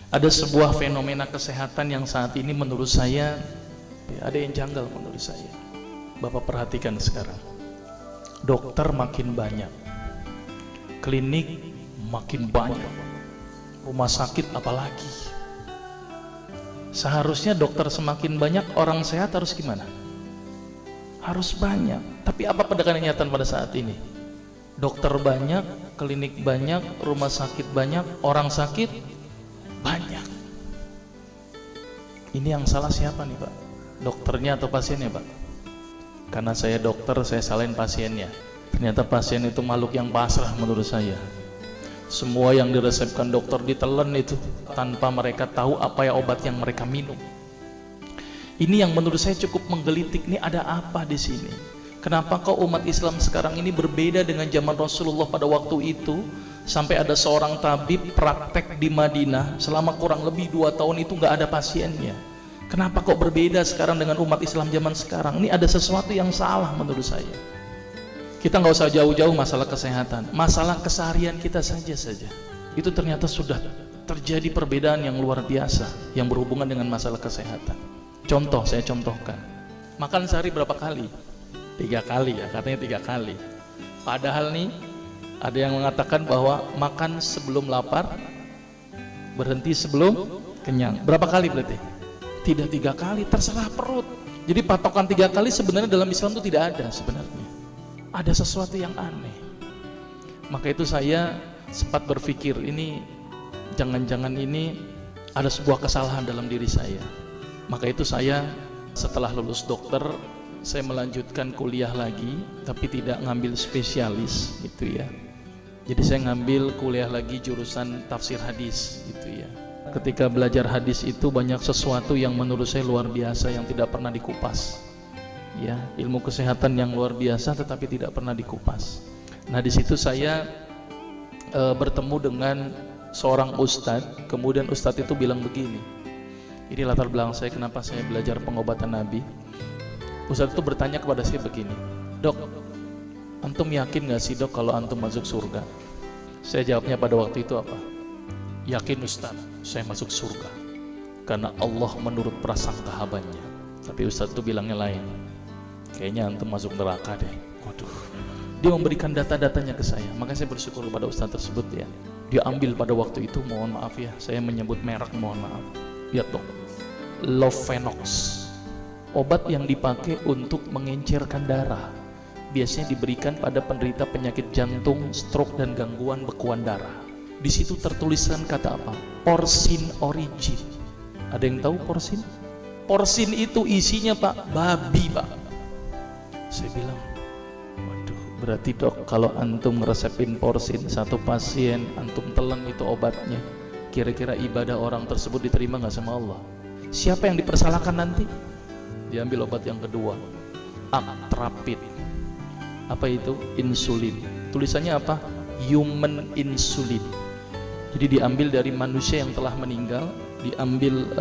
Ada sebuah fenomena kesehatan yang saat ini menurut saya ada yang janggal menurut saya. Bapak perhatikan sekarang. Dokter makin banyak, klinik makin banyak, rumah sakit apalagi. Seharusnya dokter semakin banyak, orang sehat harus gimana? Harus banyak. Tapi apa kenyataan pada saat ini? Dokter banyak, klinik banyak, rumah sakit banyak, orang sakit banyak. Ini yang salah siapa nih Pak? Dokternya atau pasiennya Pak? Karena saya dokter, saya salahin pasiennya. Ternyata pasien itu makhluk yang pasrah menurut saya. Semua yang diresepkan dokter ditelan itu tanpa mereka tahu apa ya obat yang mereka minum. Ini yang menurut saya cukup menggelitik. Nih ada apa di sini? Kenapa kok umat Islam sekarang ini berbeda dengan zaman Rasulullah pada waktu itu? Sampai ada seorang tabib praktek di Madinah selama kurang lebih 2 tahun itu nggak ada pasiennya. Kenapa kok berbeda sekarang dengan umat Islam zaman sekarang? Ini ada sesuatu yang salah menurut saya. Kita nggak usah jauh-jauh masalah kesehatan, masalah keseharian kita saja. Itu ternyata sudah terjadi perbedaan yang luar biasa yang berhubungan dengan masalah kesehatan. Contoh, saya contohkan. Makan sehari berapa kali? 3 kali ya, katanya 3 kali. Padahal nih ada yang mengatakan bahwa makan sebelum lapar, berhenti sebelum kenyang. Berapa kali berarti? Tidak 3 kali, terserah perut. Jadi patokan 3 kali sebenarnya dalam Islam itu tidak ada sebenarnya. Ada sesuatu yang aneh. Maka itu saya sempat berpikir, ini jangan-jangan ini ada sebuah kesalahan dalam diri saya. Maka itu saya setelah lulus dokter, saya melanjutkan kuliah lagi, tapi tidak ngambil spesialis gitu ya. Jadi saya ngambil kuliah lagi jurusan tafsir hadis gitu ya. Ketika belajar hadis itu banyak sesuatu yang menurut saya luar biasa yang tidak pernah dikupas. Ya, ilmu kesehatan yang luar biasa tetapi tidak pernah dikupas. Nah, di situ saya bertemu dengan seorang ustadz. Kemudian ustadz itu bilang begini. Ini latar belakang saya kenapa saya belajar pengobatan Nabi. Ustadz itu bertanya kepada saya begini, "Dok, antum yakin gak sih dok kalau antum masuk surga?" Saya jawabnya pada waktu itu apa? "Yakin Ustadz, saya masuk surga karena Allah menurut prasangka hambanya." Tapi Ustadz itu bilangnya lain, "Kayaknya antum masuk neraka deh." Waduh, dia memberikan data-datanya ke saya. Makanya saya bersyukur kepada Ustadz tersebut ya. Dia ambil pada waktu itu, mohon maaf ya, saya menyebut merek, mohon maaf. Lihat dok, Lovenox, obat yang dipakai untuk mengencerkan darah, biasanya diberikan pada penderita penyakit jantung, stroke dan gangguan bekuan darah. Di situ tertuliskan kata apa? Porsin origin. Ada yang tahu porsin? Porsin itu isinya Pak, babi Pak. Saya bilang, waduh, berarti dok kalau antum ngeresepin porsin satu pasien, antum telan itu obatnya, kira-kira ibadah orang tersebut diterima nggak sama Allah? Siapa yang dipersalahkan nanti? Diambil obat yang kedua, Actrapid. Apa itu? Insulin. Tulisannya apa? Human insulin. Jadi diambil dari manusia yang telah meninggal, diambil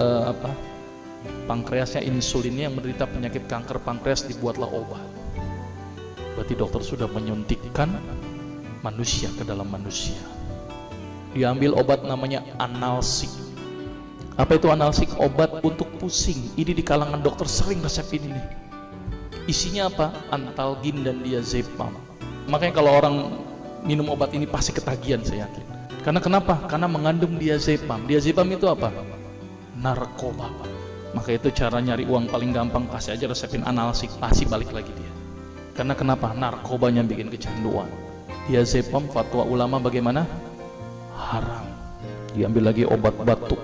pankreasnya, insulinnya, yang menderita penyakit kanker pankreas, dibuatlah obat. Berarti dokter sudah menyuntikkan manusia ke dalam manusia. Diambil obat namanya analsik. Apa itu analsik? Obat untuk pusing. Ini di kalangan dokter sering resep ini. Isinya apa? Antalgin dan diazepam. Makanya kalau orang minum obat ini pasti ketagihan, saya yakin. Karena kenapa? Karena mengandung diazepam. Diazepam itu apa? Narkoba. Maka itu cara nyari uang paling gampang, kasih aja resepin analsik, pasti balik lagi dia. Karena kenapa? Narkobanya bikin kecanduan. Diazepam, fatwa ulama bagaimana? Haram. Diambil lagi obat batuk,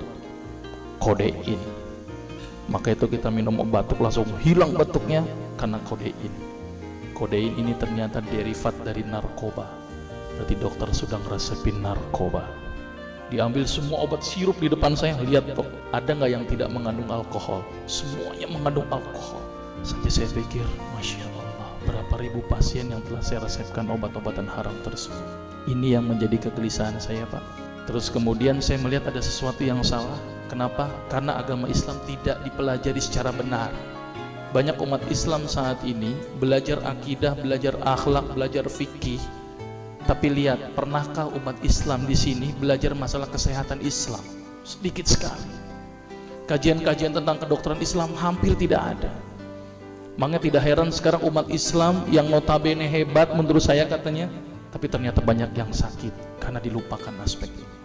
kodein. Maka itu kita minum obat batuk langsung hilang batuknya karena kodein. Kodein ini ternyata derivat dari narkoba. Berarti dokter sudah ngeresepin narkoba. Diambil semua obat sirup di depan saya, lihat dok, ada nggak yang tidak mengandung alkohol? Semuanya mengandung alkohol. Sampai saya pikir, Masya Allah, berapa ribu pasien yang telah saya resepkan obat-obatan haram tersebut. Ini yang menjadi kegelisahan saya Pak. Terus kemudian saya melihat ada sesuatu yang salah. Kenapa? Karena agama Islam tidak dipelajari secara benar. Banyak umat Islam saat ini belajar akidah, belajar akhlak, belajar fikih. Tapi lihat, pernahkah umat Islam di sini belajar masalah kesehatan Islam? sedikit sekali. Kajian-kajian tentang kedokteran Islam hampir tidak ada. Makanya tidak heran sekarang umat Islam yang notabene hebat menurut saya katanya, tapi ternyata banyak yang sakit karena dilupakan aspek ini.